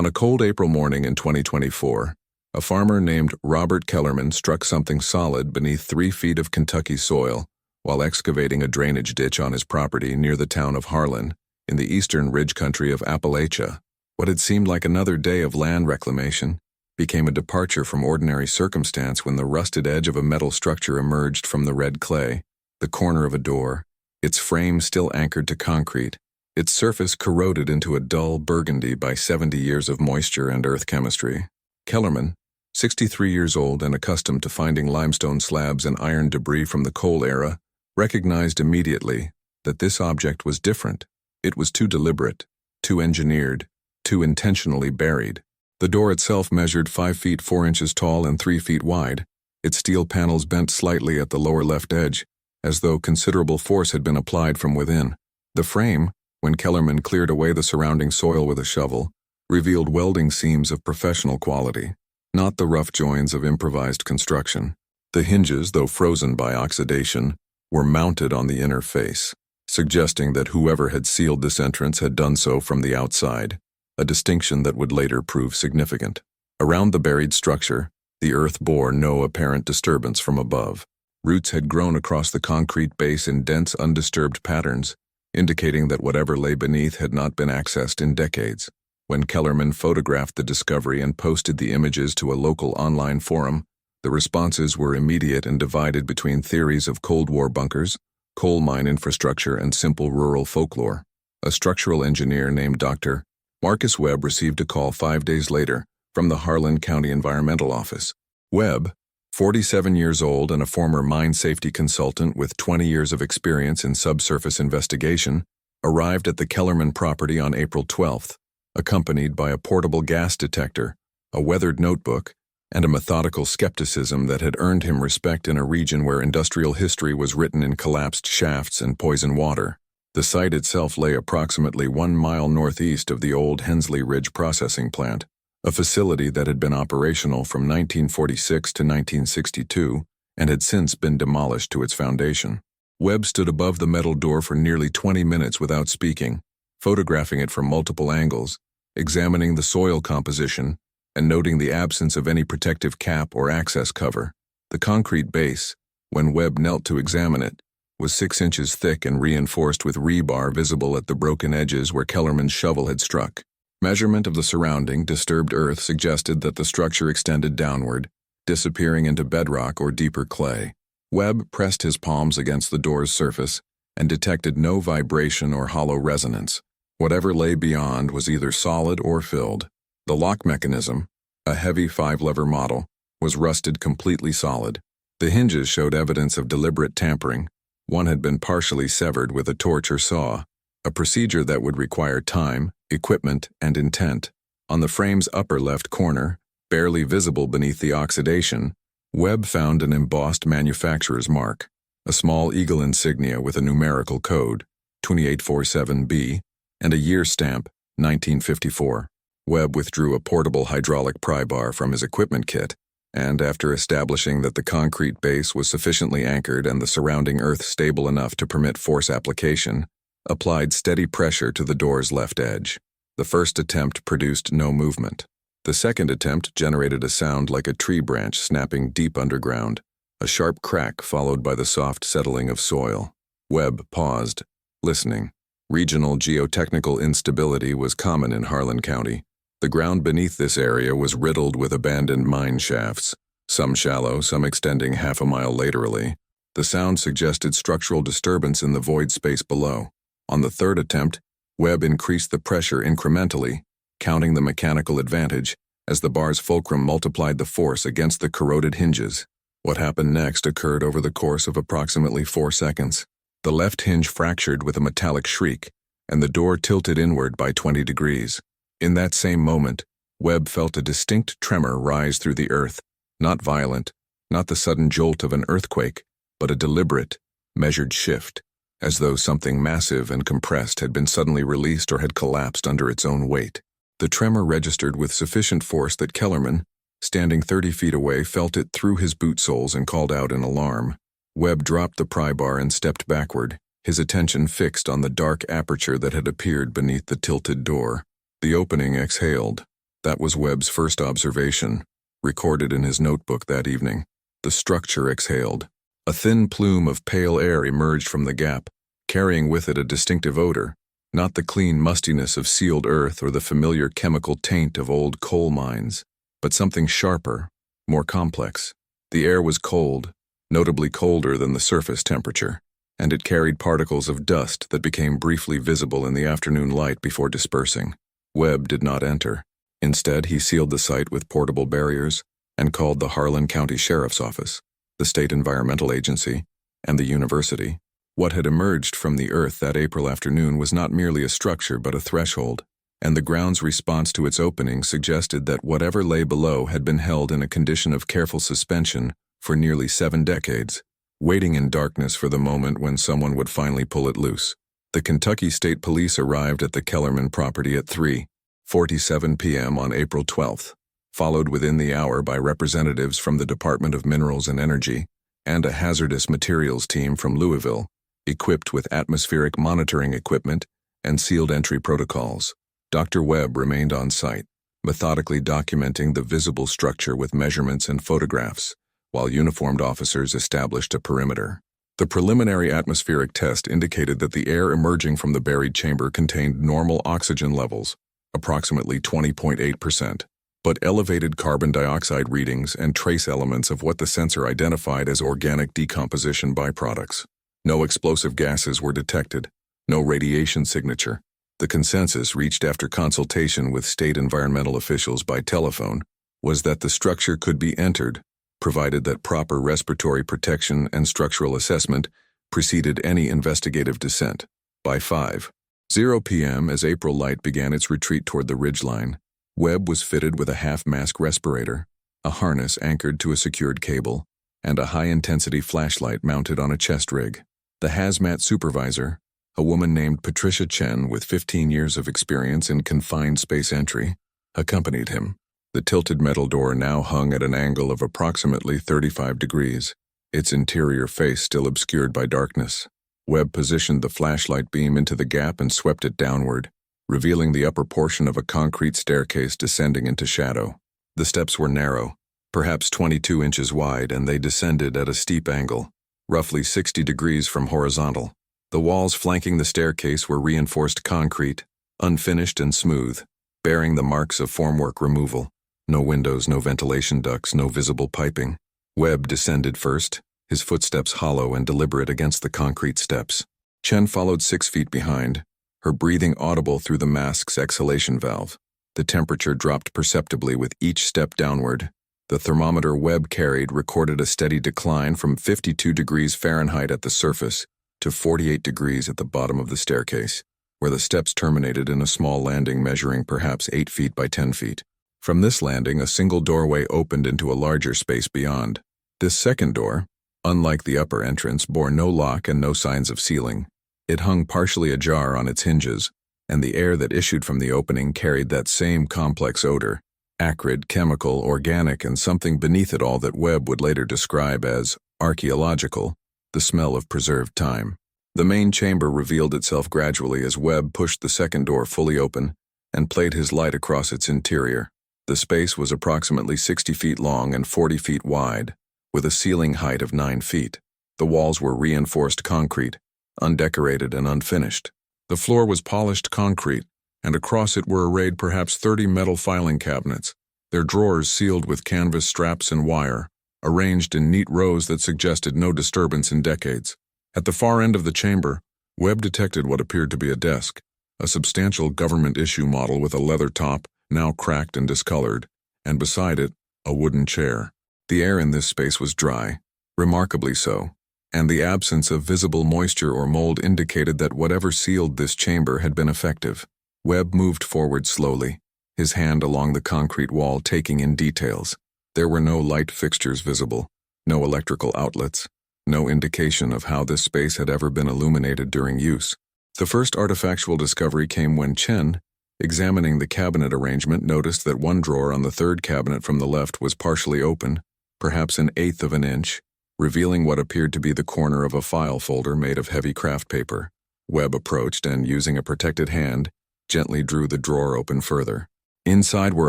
On a cold April morning in 2024, a farmer named Robert Kellerman struck something solid beneath 3 feet of Kentucky soil while excavating a drainage ditch on his property near the town of Harlan, in the eastern ridge country of Appalachia. What had seemed like another day of land reclamation became a departure from ordinary circumstance when the rusted edge of a metal structure emerged from the red clay, the corner of a door, its frame still anchored to concrete, its surface corroded into a dull burgundy by 70 years of moisture and earth chemistry. Kellerman, 63 years old and accustomed to finding limestone slabs and iron debris from the coal era, recognized immediately that this object was different. It was too deliberate, too engineered, too intentionally buried. The door itself measured 5 feet 4 inches tall and 3 feet wide, its steel panels bent slightly at the lower left edge, as though considerable force had been applied from within. The frame, when Kellerman cleared away the surrounding soil with a shovel, revealed welding seams of professional quality, not the rough joins of improvised construction. The hinges, though frozen by oxidation, were mounted on the inner face, suggesting that whoever had sealed this entrance had done so from the outside, a distinction that would later prove significant. Around the buried structure, the earth bore no apparent disturbance from above. Roots had grown across the concrete base in dense, undisturbed patterns, indicating that whatever lay beneath had not been accessed in decades. When Kellerman photographed the discovery and posted the images to a local online forum, the responses were immediate and divided between theories of Cold War bunkers, coal mine infrastructure, and simple rural folklore. A structural engineer named Dr. Marcus Webb received a call 5 days later from the Harlan County Environmental Office. Webb, 47 years old and a former mine safety consultant with 20 years of experience in subsurface investigation, arrived at the Kellerman property on April 12th, accompanied by a portable gas detector, a weathered notebook, and a methodical skepticism that had earned him respect in a region where industrial history was written in collapsed shafts and poison water. The site itself lay approximately 1 mile northeast of the old Hensley Ridge processing plant, a facility that had been operational from 1946 to 1962 and had since been demolished to its foundation. Webb stood above the metal door for nearly 20 minutes without speaking, photographing it from multiple angles, examining the soil composition, and noting the absence of any protective cap or access cover. The concrete base, when Webb knelt to examine it, was 6 inches thick and reinforced with rebar visible at the broken edges where Kellerman's shovel had struck. Measurement of the surrounding, disturbed earth suggested that the structure extended downward, disappearing into bedrock or deeper clay. Webb pressed his palms against the door's surface and detected no vibration or hollow resonance. Whatever lay beyond was either solid or filled. The lock mechanism, a heavy 5-lever model, was rusted completely solid. The hinges showed evidence of deliberate tampering. One had been partially severed with a torch or saw, a procedure that would require time, equipment, and intent. On the frame's upper left corner, barely visible beneath the oxidation, Webb found an embossed manufacturer's mark, a small eagle insignia with a numerical code, 2847B, and a year stamp, 1954. Webb withdrew a portable hydraulic pry bar from his equipment kit, and after establishing that the concrete base was sufficiently anchored and the surrounding earth stable enough to permit force application, applied steady pressure to the door's left edge. The first attempt produced no movement. The second attempt generated a sound like a tree branch snapping deep underground, a sharp crack followed by the soft settling of soil. Webb paused, listening. Regional geotechnical instability was common in Harlan County. The ground beneath this area was riddled with abandoned mine shafts, some shallow, some extending half a mile laterally. The sound suggested structural disturbance in the void space below. On the third attempt, Webb increased the pressure incrementally, counting the mechanical advantage, as the bar's fulcrum multiplied the force against the corroded hinges. What happened next occurred over the course of approximately 4 seconds. The left hinge fractured with a metallic shriek, and the door tilted inward by 20 degrees. In that same moment, Webb felt a distinct tremor rise through the earth, not violent, not the sudden jolt of an earthquake, but a deliberate, measured shift, as though something massive and compressed had been suddenly released or had collapsed under its own weight. The tremor registered with sufficient force that Kellerman, standing 30 feet away, felt it through his boot soles and called out in alarm. Webb dropped the pry bar and stepped backward, his attention fixed on the dark aperture that had appeared beneath the tilted door. The opening exhaled. That was Webb's first observation, recorded in his notebook that evening. The structure exhaled. A thin plume of pale air emerged from the gap, carrying with it a distinctive odor, not the clean mustiness of sealed earth or the familiar chemical taint of old coal mines, but something sharper, more complex. The air was cold, notably colder than the surface temperature, and it carried particles of dust that became briefly visible in the afternoon light before dispersing. Webb did not enter. Instead, he sealed the site with portable barriers and called the Harlan County Sheriff's Office, the State Environmental Agency, and the university. What had emerged from the earth that April afternoon was not merely a structure but a threshold, and the ground's response to its opening suggested that whatever lay below had been held in a condition of careful suspension for nearly 7 decades, waiting in darkness for the moment when someone would finally pull it loose. The Kentucky State Police arrived at the Kellerman property at 3:47 p.m. on April 12th, followed within the hour by representatives from the Department of Minerals and Energy and a hazardous materials team from Louisville, equipped with atmospheric monitoring equipment and sealed entry protocols. Dr. Webb remained on site, methodically documenting the visible structure with measurements and photographs, while uniformed officers established a perimeter. The preliminary atmospheric test indicated that the air emerging from the buried chamber contained normal oxygen levels, approximately 20.8%, but elevated carbon dioxide readings and trace elements of what the sensor identified as organic decomposition byproducts. No explosive gases were detected, no radiation signature. The consensus reached after consultation with state environmental officials by telephone was that the structure could be entered, provided that proper respiratory protection and structural assessment preceded any investigative descent. By 5:00 p.m., as April light began its retreat toward the ridgeline, Webb was fitted with a half-mask respirator, a harness anchored to a secured cable, and a high-intensity flashlight mounted on a chest rig. The hazmat supervisor, a woman named Patricia Chen with 15 years of experience in confined space entry, accompanied him. The tilted metal door now hung at an angle of approximately 35 degrees, its interior face still obscured by darkness. Webb positioned the flashlight beam into the gap and swept it downward, revealing the upper portion of a concrete staircase descending into shadow. The steps were narrow, perhaps 22 inches wide, and they descended at a steep angle, roughly 60 degrees from horizontal. The walls flanking the staircase were reinforced concrete, unfinished and smooth, bearing the marks of formwork removal. No windows, no ventilation ducts, no visible piping. Webb descended first, his footsteps hollow and deliberate against the concrete steps. Chen followed 6 feet behind, her breathing audible through the mask's exhalation valve. The temperature dropped perceptibly with each step downward. The thermometer Webb carried recorded a steady decline from 52 degrees Fahrenheit at the surface to 48 degrees at the bottom of the staircase, where the steps terminated in a small landing measuring perhaps 8 feet by 10 feet. From this landing, a single doorway opened into a larger space beyond. This second door, unlike the upper entrance, bore no lock and no signs of sealing. It hung partially ajar on its hinges, and the air that issued from the opening carried that same complex odor, acrid, chemical, organic, and something beneath it all that Webb would later describe as archaeological, the smell of preserved time. The main chamber revealed itself gradually as Webb pushed the second door fully open and played his light across its interior. The space was approximately 60 feet long and 40 feet wide, with a ceiling height of 9 feet. The walls were reinforced concrete, undecorated and unfinished. The floor was polished concrete, and across it were arrayed perhaps 30 metal filing cabinets, their drawers sealed with canvas straps and wire, arranged in neat rows that suggested no disturbance in decades. At the far end of the chamber, Webb detected what appeared to be a desk, a substantial government-issue model with a leather top, now cracked and discolored, and beside it, a wooden chair. The air in this space was dry, remarkably so, and the absence of visible moisture or mold indicated that whatever sealed this chamber had been effective. Webb moved forward slowly, his hand along the concrete wall taking in details. There were no light fixtures visible, no electrical outlets, no indication of how this space had ever been illuminated during use. The first artifactual discovery came when Chen, examining the cabinet arrangement, noticed that one drawer on the third cabinet from the left was partially open, perhaps 1/8 of an inch, revealing what appeared to be the corner of a file folder made of heavy craft paper. Webb approached and, using a protected hand, gently drew the drawer open further. Inside were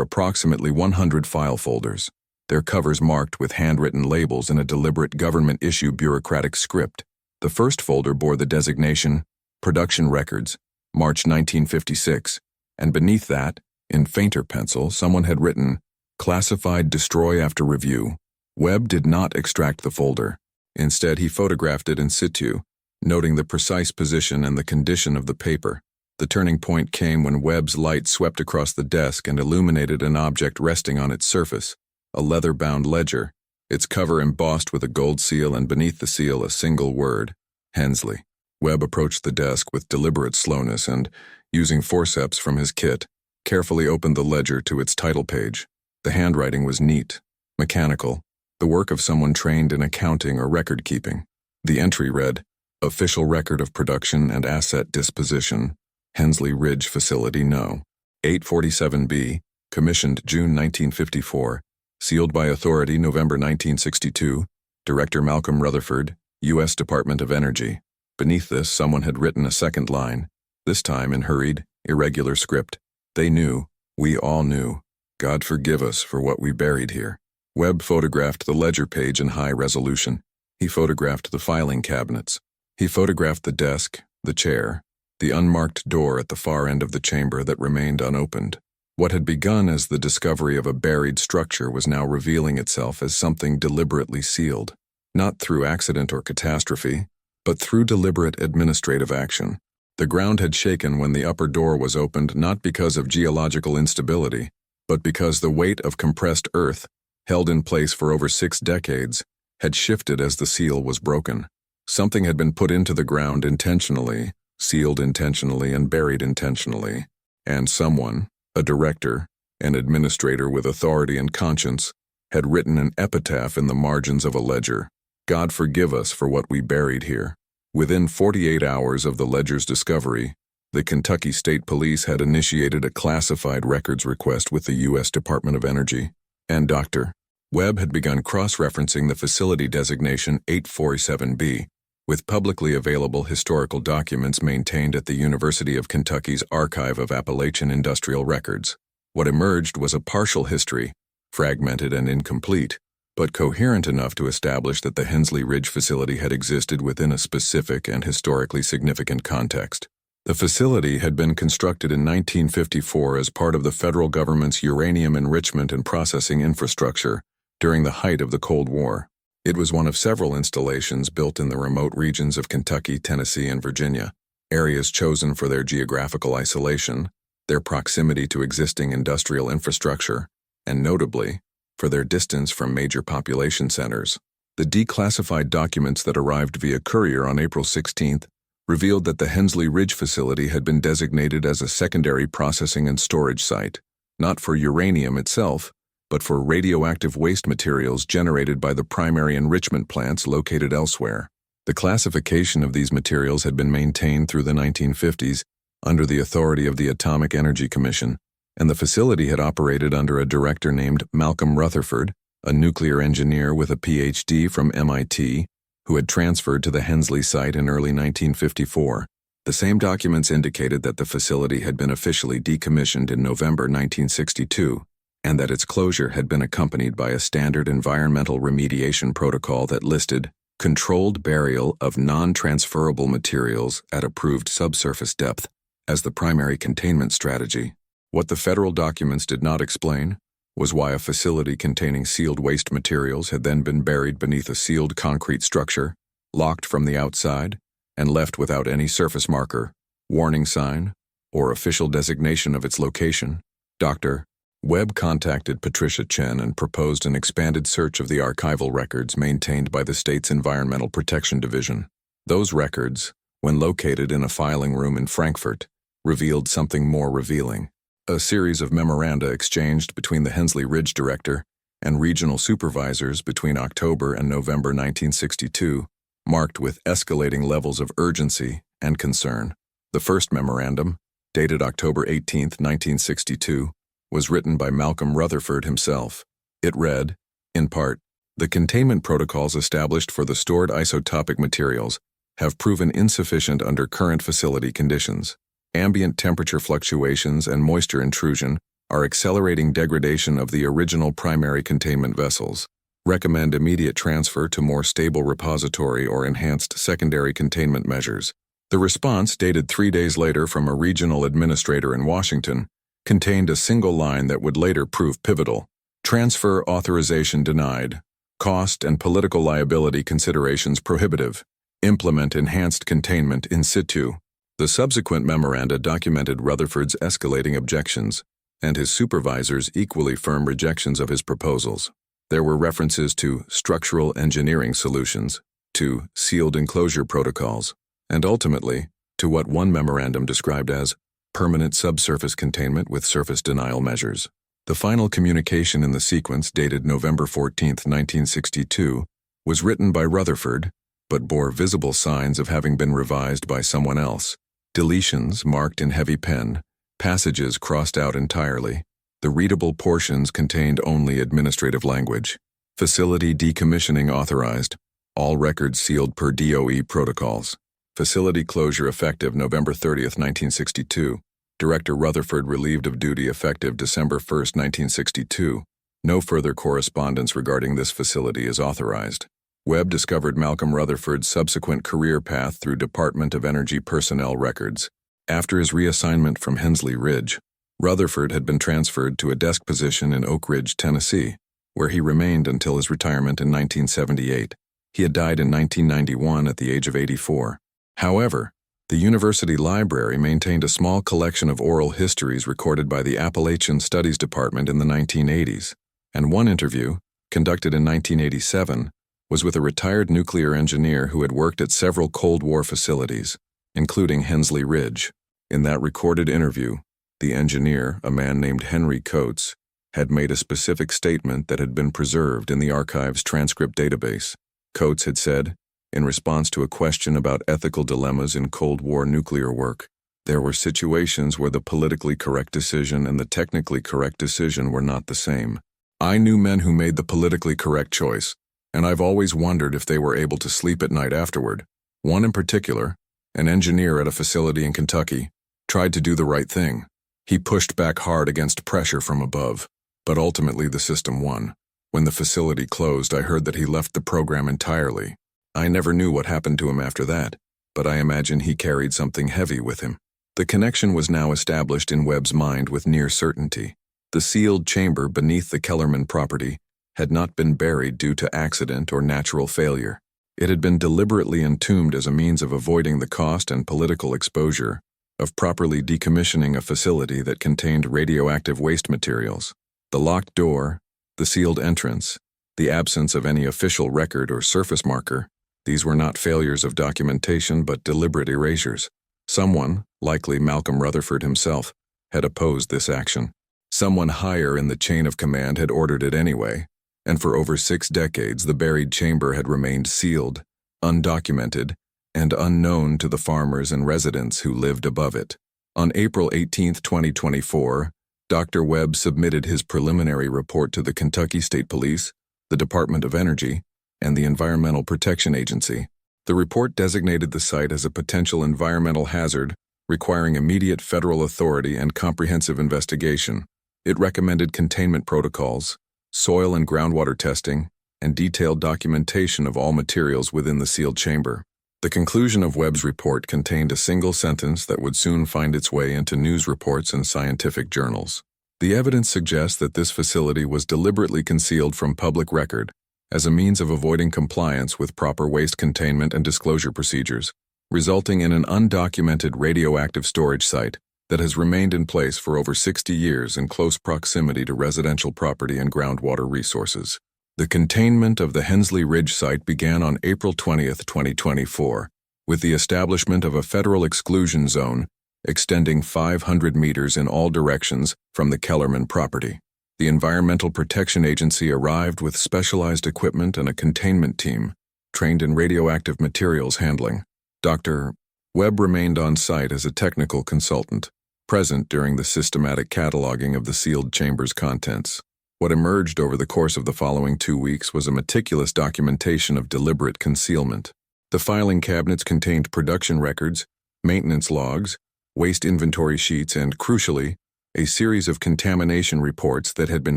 approximately 100 file folders, their covers marked with handwritten labels in a deliberate government-issue bureaucratic script. The first folder bore the designation, Production Records, March 1956, and beneath that, in fainter pencil, someone had written, Classified Destroy After Review. Webb did not extract the folder. Instead, he photographed it in situ, noting the precise position and the condition of the paper. The turning point came when Webb's light swept across the desk and illuminated an object resting on its surface, a leather-bound ledger, its cover embossed with a gold seal and beneath the seal a single word, Hensley. Webb approached the desk with deliberate slowness and, using forceps from his kit, carefully opened the ledger to its title page. The handwriting was neat, mechanical, the work of someone trained in accounting or record-keeping. The entry read, Official Record of Production and Asset Disposition, Hensley Ridge Facility No. 847B, commissioned June 1954, sealed by authority November 1962, Director Malcolm Rutherford, U.S. Department of Energy. Beneath this, someone had written a second line, this time in hurried, irregular script. They knew, we all knew. God forgive us for what we buried here. Webb photographed the ledger page in high resolution. He photographed the filing cabinets. He photographed the desk, the chair, the unmarked door at the far end of the chamber that remained unopened. What had begun as the discovery of a buried structure was now revealing itself as something deliberately sealed, not through accident or catastrophe, but through deliberate administrative action. The ground had shaken when the upper door was opened not because of geological instability, but because the weight of compressed earth, held in place for over 6 decades, had shifted as the seal was broken. Something had been put into the ground intentionally, sealed intentionally, and buried intentionally, and someone, a director, an administrator with authority and conscience, had written an epitaph in the margins of a ledger. God forgive us for what we buried here. Within 48 hours of the ledger's discovery, the Kentucky State Police had initiated a classified records request with the U.S. Department of Energy, and Dr. Webb had begun cross-referencing the facility designation 847B with publicly available historical documents maintained at the University of Kentucky's Archive of Appalachian Industrial Records. What emerged was a partial history, fragmented and incomplete, but coherent enough to establish that the Hensley Ridge facility had existed within a specific and historically significant context. The facility had been constructed in 1954 as part of the federal government's uranium enrichment and processing infrastructure during the height of the Cold War. It was one of several installations built in the remote regions of Kentucky, Tennessee, and Virginia, areas chosen for their geographical isolation, their proximity to existing industrial infrastructure, and notably, for their distance from major population centers. The declassified documents that arrived via courier on April 16th revealed that the Hensley Ridge facility had been designated as a secondary processing and storage site, not for uranium itself, but for radioactive waste materials generated by the primary enrichment plants located elsewhere. The classification of these materials had been maintained through the 1950s under the authority of the Atomic Energy Commission, and the facility had operated under a director named Malcolm Rutherford, a nuclear engineer with a Ph.D. from MIT, who had transferred to the Hensley site in early 1954. The same documents indicated that the facility had been officially decommissioned in November 1962, and that its closure had been accompanied by a standard environmental remediation protocol that listed controlled burial of non-transferable materials at approved subsurface depth as the primary containment strategy. What the federal documents did not explain was why a facility containing sealed waste materials had then been buried beneath a sealed concrete structure, locked from the outside, and left without any surface marker, warning sign, or official designation of its location. Dr. Webb contacted Patricia Chen and proposed an expanded search of the archival records maintained by the state's Environmental Protection Division. Those records, when located in a filing room in Frankfort, revealed something more revealing. A series of memoranda exchanged between the Hensley Ridge director and regional supervisors between October and November 1962, marked with escalating levels of urgency and concern. The first memorandum, dated October 18, 1962, was written by Malcolm Rutherford himself. It read, in part, the containment protocols established for the stored isotopic materials have proven insufficient under current facility conditions. Ambient temperature fluctuations and moisture intrusion are accelerating degradation of the original primary containment vessels. Recommend immediate transfer to more stable repository or enhanced secondary containment measures. The response, dated 3 days later from a regional administrator in Washington, contained a single line that would later prove pivotal. Transfer authorization denied. Cost and political liability considerations prohibitive. Implement enhanced containment in situ. The subsequent memoranda documented Rutherford's escalating objections and his supervisor's equally firm rejections of his proposals. There were references to structural engineering solutions, to sealed enclosure protocols, and ultimately to what one memorandum described as permanent subsurface containment with surface denial measures. The final communication in the sequence, dated November 14, 1962, was written by Rutherford, but bore visible signs of having been revised by someone else. Deletions marked in heavy pen, passages crossed out entirely. The readable portions contained only administrative language. Facility decommissioning authorized. All records sealed per DOE protocols. Facility closure effective November 30, 1962. Director Rutherford relieved of duty effective December 1, 1962. No further correspondence regarding this facility is authorized. Webb discovered Malcolm Rutherford's subsequent career path through Department of Energy personnel records. After his reassignment from Hensley Ridge, Rutherford had been transferred to a desk position in Oak Ridge, Tennessee, where he remained until his retirement in 1978. He had died in 1991 at the age of 84. However, the university library maintained a small collection of oral histories recorded by the Appalachian Studies Department in the 1980s, and one interview, conducted in 1987, was with a retired nuclear engineer who had worked at several Cold War facilities, including Hensley Ridge. In that recorded interview, the engineer, a man named Henry Coates, had made a specific statement that had been preserved in the archive's transcript database. Coates had said, in response to a question about ethical dilemmas in Cold War nuclear work, there were situations where the politically correct decision and the technically correct decision were not the same. I knew men who made the politically correct choice, and I've always wondered if they were able to sleep at night afterward. One in particular, an engineer at a facility in Kentucky, tried to do the right thing. He pushed back hard against pressure from above, but ultimately the system won. When the facility closed, I heard that he left the program entirely. I never knew what happened to him after that, but I imagine he carried something heavy with him. The connection was now established in Webb's mind with near certainty. The sealed chamber beneath the Kellerman property had not been buried due to accident or natural failure. It had been deliberately entombed as a means of avoiding the cost and political exposure of properly decommissioning a facility that contained radioactive waste materials. The locked door, the sealed entrance, the absence of any official record or surface marker, these were not failures of documentation but deliberate erasures. Someone, likely Malcolm Rutherford himself, had opposed this action. Someone higher in the chain of command had ordered it anyway, and for over 6 decades the buried chamber had remained sealed, undocumented, and unknown to the farmers and residents who lived above it. On April 18, 2024, Dr. Webb submitted his preliminary report to the Kentucky State Police, the Department of Energy, and the Environmental Protection Agency. The report designated the site as a potential environmental hazard, requiring immediate federal authority and comprehensive investigation. It recommended containment protocols, soil and groundwater testing, and detailed documentation of all materials within the sealed chamber. The conclusion of Webb's report contained a single sentence that would soon find its way into news reports and scientific journals. The evidence suggests that this facility was deliberately concealed from public record as a means of avoiding compliance with proper waste containment and disclosure procedures, resulting in an undocumented radioactive storage site that has remained in place for over 60 years in close proximity to residential property and groundwater resources. The containment of the Hensley Ridge site began on April 20, 2024, with the establishment of a federal exclusion zone extending 500 meters in all directions from the Kellerman property. The Environmental Protection Agency arrived with specialized equipment and a containment team trained in radioactive materials handling. Dr. Webb remained on site as a technical consultant, present during the systematic cataloging of the sealed chamber's contents. What emerged over the course of the following 2 weeks was a meticulous documentation of deliberate concealment. The filing cabinets contained production records, maintenance logs, waste inventory sheets, and, crucially, a series of contamination reports that had been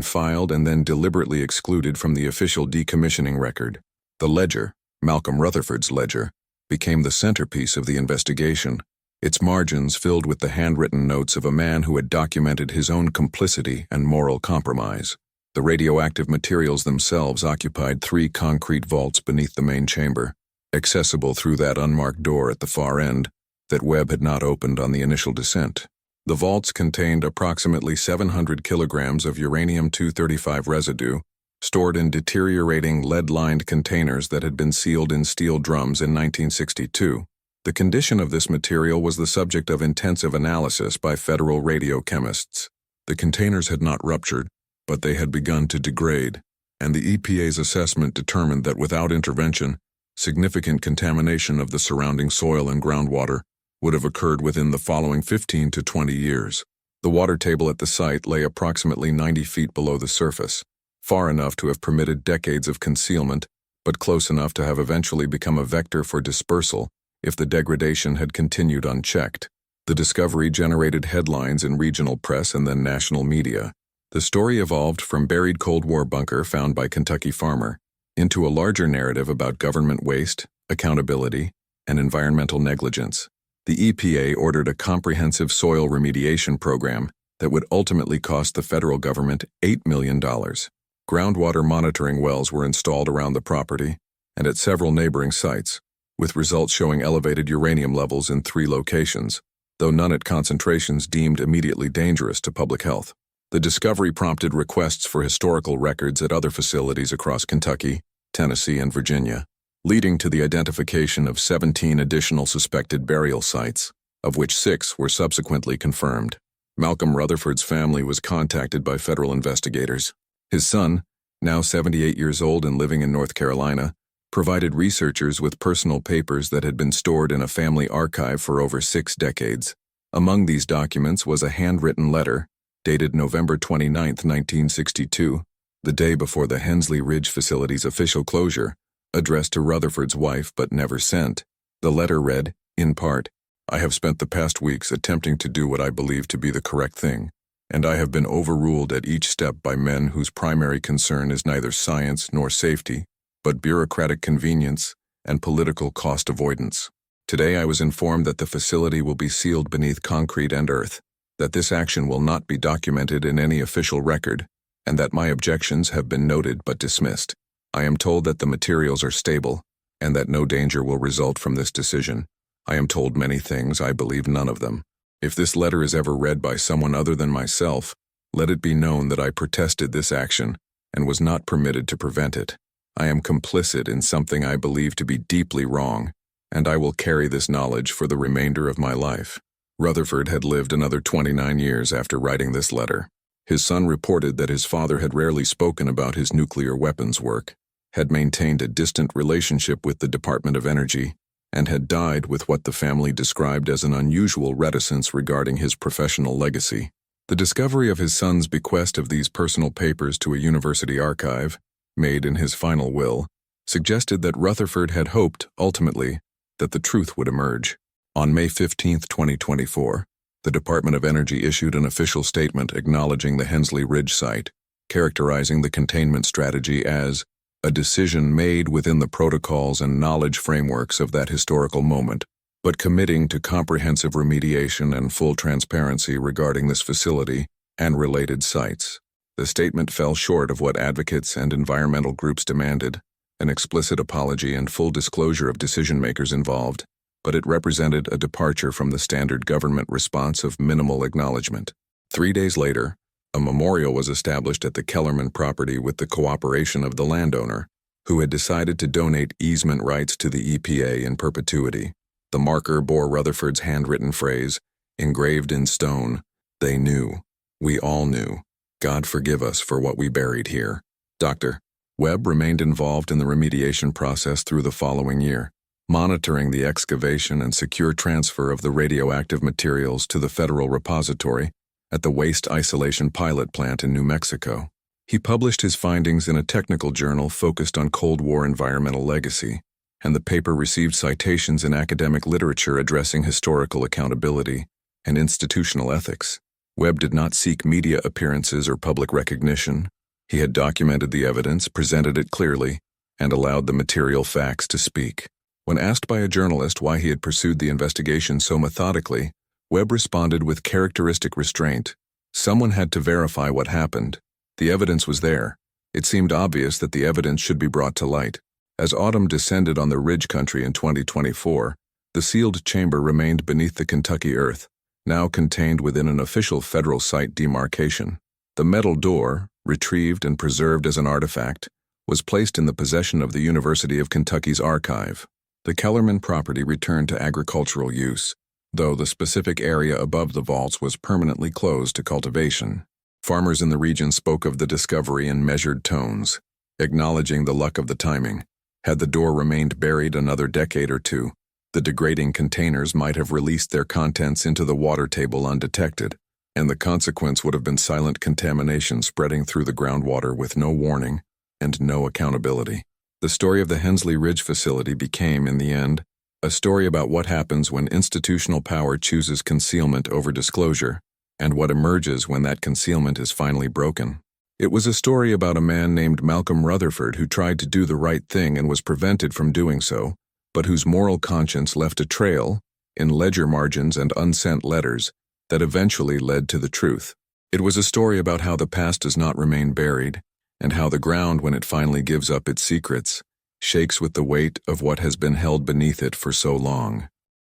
filed and then deliberately excluded from the official decommissioning record. The ledger, Malcolm Rutherford's ledger, became the centerpiece of the investigation, its margins filled with the handwritten notes of a man who had documented his own complicity and moral compromise. The radioactive materials themselves occupied 3 concrete vaults beneath the main chamber, accessible through that unmarked door at the far end that Webb had not opened on the initial descent. The vaults contained approximately 700 kilograms of uranium-235 residue, stored in deteriorating lead-lined containers that had been sealed in steel drums in 1962. The condition of this material was the subject of intensive analysis by federal radiochemists. The containers had not ruptured, but they had begun to degrade, and the EPA's assessment determined that without intervention, significant contamination of the surrounding soil and groundwater would have occurred within the following 15 to 20 years. The water table at the site lay approximately 90 feet below the surface, far enough to have permitted decades of concealment, but close enough to have eventually become a vector for dispersal if the degradation had continued unchecked. The discovery generated headlines in regional press and then national media. The story evolved from buried Cold War bunker found by Kentucky farmer into a larger narrative about government waste, accountability, and environmental negligence. The EPA ordered a comprehensive soil remediation program that would ultimately cost the federal government $8 million. Groundwater monitoring wells were installed around the property and at several neighboring sites, with results showing elevated uranium levels in 3 locations, though none at concentrations deemed immediately dangerous to public health. The discovery prompted requests for historical records at other facilities across Kentucky, Tennessee, and Virginia, leading to the identification of 17 additional suspected burial sites, of which 6 were subsequently confirmed. Malcolm Rutherford's family was contacted by federal investigators. His son, now 78 years old and living in North Carolina, provided researchers with personal papers that had been stored in a family archive for over 6 decades. Among these documents was a handwritten letter, dated November 29, 1962, the day before the Hensley Ridge facility's official closure, addressed to Rutherford's wife but never sent. The letter read, in part, "I have spent the past weeks attempting to do what I believe to be the correct thing, and I have been overruled at each step by men whose primary concern is neither science nor safety, but bureaucratic convenience and political cost avoidance. Today I was informed that the facility will be sealed beneath concrete and earth, that this action will not be documented in any official record, and that my objections have been noted but dismissed. I am told that the materials are stable, and that no danger will result from this decision. I am told many things, I believe none of them. If this letter is ever read by someone other than myself, let it be known that I protested this action and was not permitted to prevent it. I am complicit in something I believe to be deeply wrong, and I will carry this knowledge for the remainder of my life." Rutherford had lived another 29 years after writing this letter. His son reported that his father had rarely spoken about his nuclear weapons work, had maintained a distant relationship with the Department of Energy, and had died with what the family described as an unusual reticence regarding his professional legacy. The discovery of his son's bequest of these personal papers to a university archive, made in his final will, suggested that Rutherford had hoped, ultimately, that the truth would emerge. On May 15, 2024, the Department of Energy issued an official statement acknowledging the Hensley Ridge site, characterizing the containment strategy as a decision made within the protocols and knowledge frameworks of that historical moment, but committing to comprehensive remediation and full transparency regarding this facility and related sites. The statement fell short of what advocates and environmental groups demanded, an explicit apology and full disclosure of decision-makers involved, but it represented a departure from the standard government response of minimal acknowledgement. 3 days later, a memorial was established at the Kellerman property with the cooperation of the landowner, who had decided to donate easement rights to the EPA in perpetuity. The marker bore Rutherford's handwritten phrase, engraved in stone, "They knew. We all knew. God forgive us for what we buried here." Dr. Webb remained involved in the remediation process through the following year, monitoring the excavation and secure transfer of the radioactive materials to the federal repository at the Waste Isolation Pilot Plant in New Mexico. He published his findings in a technical journal focused on Cold War environmental legacy, and the paper received citations in academic literature addressing historical accountability and institutional ethics. Webb did not seek media appearances or public recognition. He had documented the evidence, presented it clearly, and allowed the material facts to speak. When asked by a journalist why he had pursued the investigation so methodically, Webb responded with characteristic restraint. Someone had to verify what happened. The evidence was there. It seemed obvious that the evidence should be brought to light. As autumn descended on the Ridge Country in 2024, the sealed chamber remained beneath the Kentucky earth, now contained within an official federal site demarcation. The metal door, retrieved and preserved as an artifact, was placed in the possession of the University of Kentucky's archive. The Kellerman property returned to agricultural use, though the specific area above the vaults was permanently closed to cultivation. Farmers in the region spoke of the discovery in measured tones, acknowledging the luck of the timing. Had the door remained buried another decade or two, the degrading containers might have released their contents into the water table undetected, and the consequence would have been silent contamination spreading through the groundwater with no warning and no accountability. The story of the Hensley Ridge facility became, in the end, a story about what happens when institutional power chooses concealment over disclosure, and what emerges when that concealment is finally broken. It was a story about a man named Malcolm Rutherford who tried to do the right thing and was prevented from doing so, but whose moral conscience left a trail, in ledger margins and unsent letters, that eventually led to the truth. It was a story about how the past does not remain buried, and how the ground, when it finally gives up its secrets, shakes with the weight of what has been held beneath it for so long.